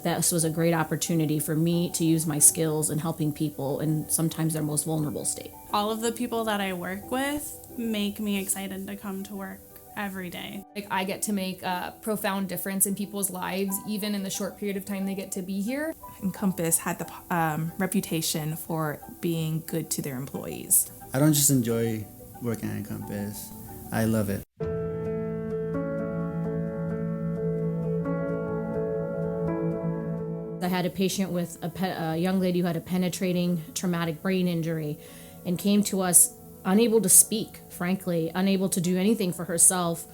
that this was a great opportunity for me to use my skills in helping people in sometimes their most vulnerable state. All of the people that I work with make me excited to come to work every day. Like, I get to make a profound difference in people's lives, even in the short period of time they get to be here. Encompass had the reputation for being good to their employees. I don't just enjoy working at Encompass, I love it. I had a patient with a young lady who had a penetrating traumatic brain injury and came to us unable to speak, frankly, unable to do anything for herself.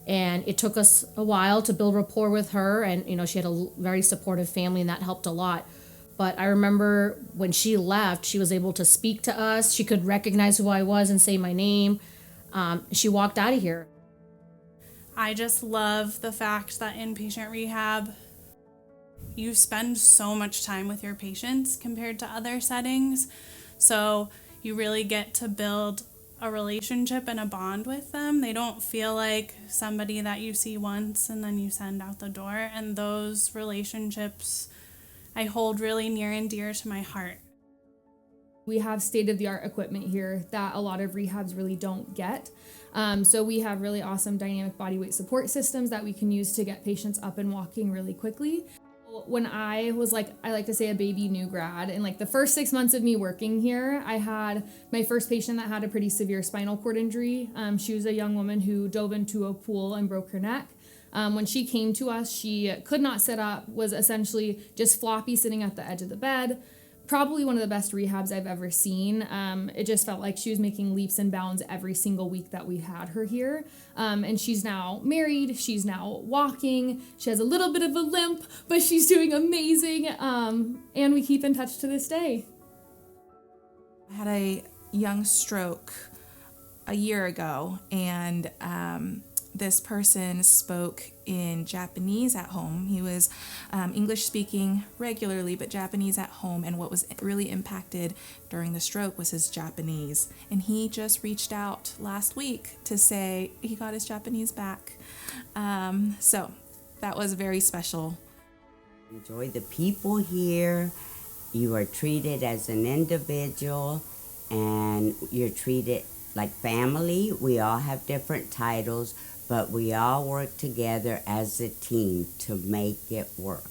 And it took us a while to build rapport with her. And, she had a very supportive family, and that helped a lot. But I remember when she left, she was able to speak to us. She could recognize who I was and say my name. She walked out of here. I just love the fact that inpatient rehab, you spend so much time with your patients compared to other settings. So you really get to build a relationship and a bond with them. They don't feel like somebody that you see once and then you send out the door. And those relationships I hold really near and dear to my heart. We have state-of-the-art equipment here that a lot of rehabs really don't get. So we have really awesome dynamic body weight support systems that we can use to get patients up and walking really quickly. When I was I like to say a baby new grad, in the first 6 months of me working here, I had my first patient that had a pretty severe spinal cord injury. She was a young woman who dove into a pool and broke her neck. When she came to us, she could not sit up, was essentially just floppy sitting at the edge of the bed. Probably one of the best rehabs I've ever seen. It just felt like she was making leaps and bounds every single week that we had her here. And she's now married, she's now walking, she has a little bit of a limp, but she's doing amazing. And we keep in touch to this day. I had a young stroke a year ago, and this person spoke in Japanese at home. He was English speaking regularly, but Japanese at home. And what was really impacted during the stroke was his Japanese. And he just reached out last week to say he got his Japanese back. So that was very special. Enjoy the people here. You are treated as an individual, and you're treated like family. We all have different titles, but we all work together as a team to make it work.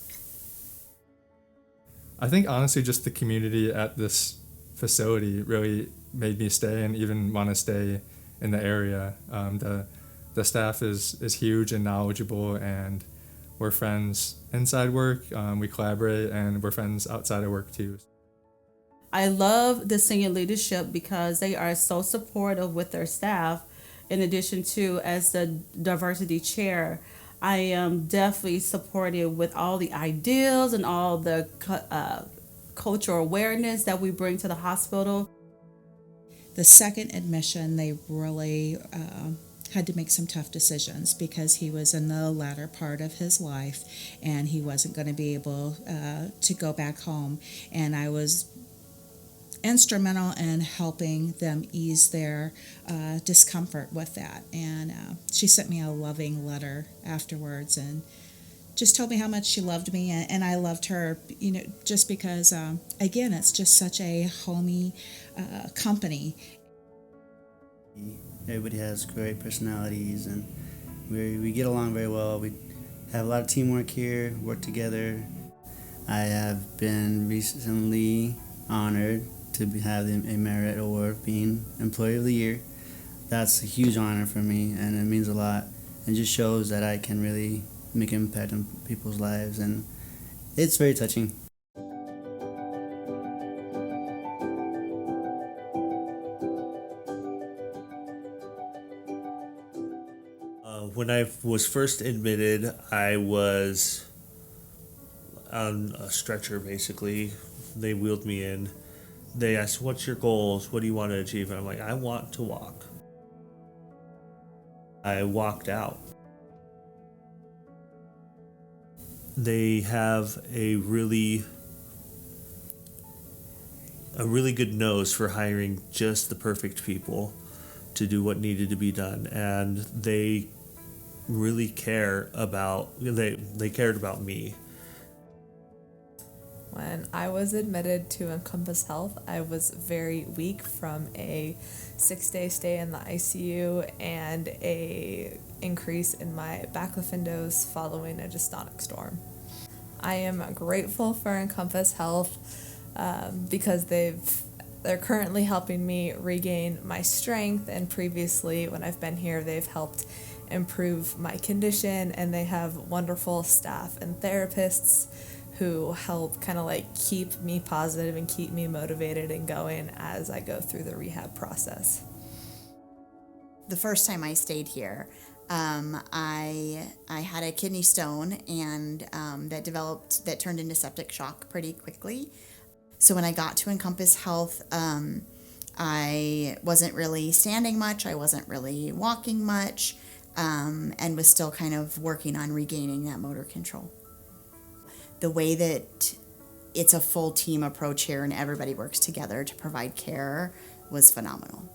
I think honestly just the community at this facility really made me stay and even want to stay in the area. The staff is huge and knowledgeable, and we're friends inside work, we collaborate, and we're friends outside of work too. I love the senior leadership because they are so supportive with their staff. In addition to, as the diversity chair, I am definitely supportive with all the ideals and all the cultural awareness that we bring to the hospital. The second admission, they really had to make some tough decisions because he was in the latter part of his life and he wasn't going to be able to go back home. And I was instrumental in helping them ease their discomfort with that. And she sent me a loving letter afterwards and just told me how much she loved me and I loved her, just because, again, it's just such a homey company. Everybody has great personalities, and we get along very well. We have a lot of teamwork here, work together. I have been recently honored to have a merit award being Employee of the Year. That's a huge honor for me, and it means a lot. It just shows that I can really make an impact on people's lives, and it's very touching. When I was first admitted, I was on a stretcher, basically. They wheeled me in. They asked, "What's your goals? What do you want to achieve?" And I'm like, "I want to walk." I walked out. They have a really good nose for hiring just the perfect people to do what needed to be done, and they really care about they cared about me. When I was admitted to Encompass Health, I was very weak from a 6-day stay in the ICU and a increase in my baclofen dose following a dystonic storm. I am grateful for Encompass Health because they're currently helping me regain my strength, and previously when I've been here they've helped improve my condition, and they have wonderful staff and therapists who help kind of like keep me positive and keep me motivated and going as I go through the rehab process. The first time I stayed here, I had a kidney stone, and that turned into septic shock pretty quickly. So when I got to Encompass Health, I wasn't really standing much, I wasn't really walking much, and was still kind of working on regaining that motor control. The way that it's a full team approach here and everybody works together to provide care was phenomenal.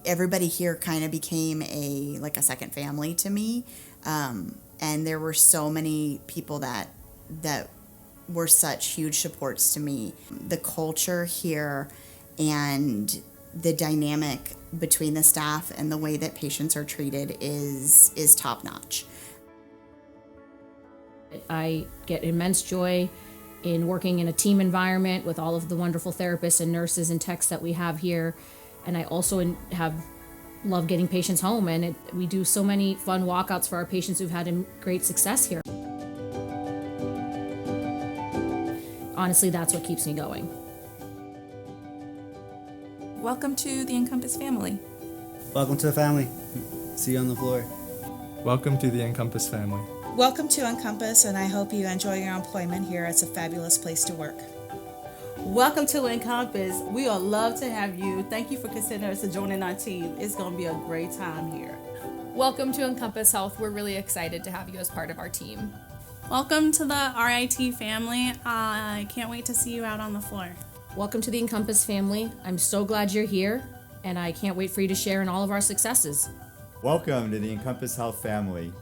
Everybody here kind of became a second family to me, and there were so many people that were such huge supports to me. The culture here and the dynamic between the staff and the way that patients are treated is top notch. I get immense joy in working in a team environment with all of the wonderful therapists and nurses and techs that we have here. And I also love getting patients home, and we do so many fun walkouts for our patients who've had great success here. Honestly, that's what keeps me going. Welcome to the Encompass family. Welcome to the family. See you on the floor. Welcome to the Encompass family. Welcome to Encompass, and I hope you enjoy your employment here. It's a fabulous place to work. Welcome to Encompass. We would love to have you. Thank you for considering us to joining our team. It's going to be a great time here. Welcome to Encompass Health. We're really excited to have you as part of our team. Welcome to the RIT family. I can't wait to see you out on the floor. Welcome to the Encompass family. I'm so glad you're here, and I can't wait for you to share in all of our successes. Welcome to the Encompass Health family.